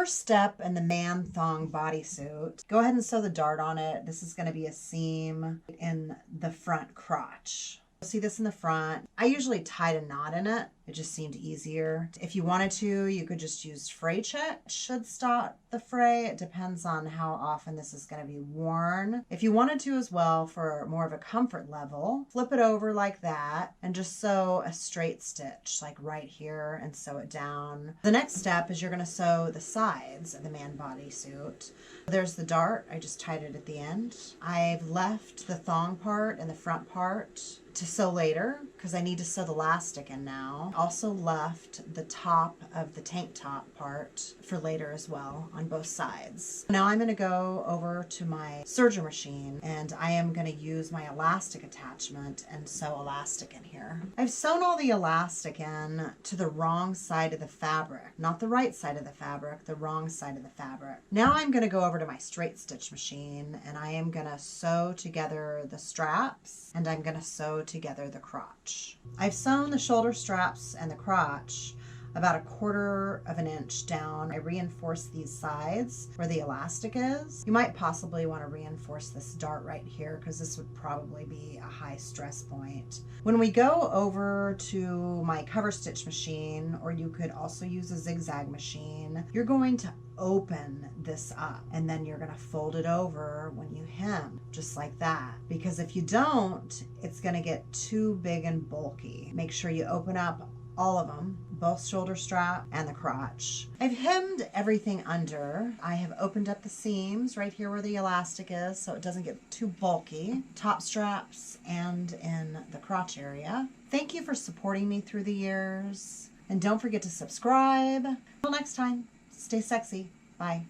first step in the man thong bodysuit, go ahead and sew the dart on it. This is going to be a seam in the front crotch. See this in the front. I usually tied a knot in it. It just seemed easier. If you wanted to, you could just use fray check. It should stop the fray. It depends on how often this is going to be worn. If you wanted to as well, for more of a comfort level, flip it over like that and just sew a straight stitch like right here and sew it down. The next step is you're going to sew the sides of the man bodysuit. There's the dart. I just tied it at the end. I've left the thong part and the front part to sew later because I need to sew the elastic in now. Also left the top of the tank top part for later as well on both sides. Now I'm going to go over to my Serger machine and I am going to use my elastic attachment and sew elastic in here. I've sewn all the elastic in to the wrong side of the fabric, not the right side of the fabric, the wrong side of the fabric. Now I'm going to go over to my straight stitch machine and I am going to sew together the straps and I'm going to sew together the crotch. I've sewn the shoulder straps and the crotch about 1/4 inch down. I reinforce these sides where the elastic is. You might possibly want to reinforce this dart right here because this would probably be a high stress point. When we go over to my cover stitch machine, or you could also use a zigzag machine, you're going to open this up and then you're going to fold it over when you hem, just like that. Because if you don't, it's going to get too big and bulky. Make sure you open up all of them, both shoulder strap and the crotch. I've hemmed everything under. I have opened up the seams right here where the elastic is so it doesn't get too bulky. Top straps and in the crotch area. Thank you for supporting me through the years. And don't forget to subscribe. Until next time, stay sexy. Bye.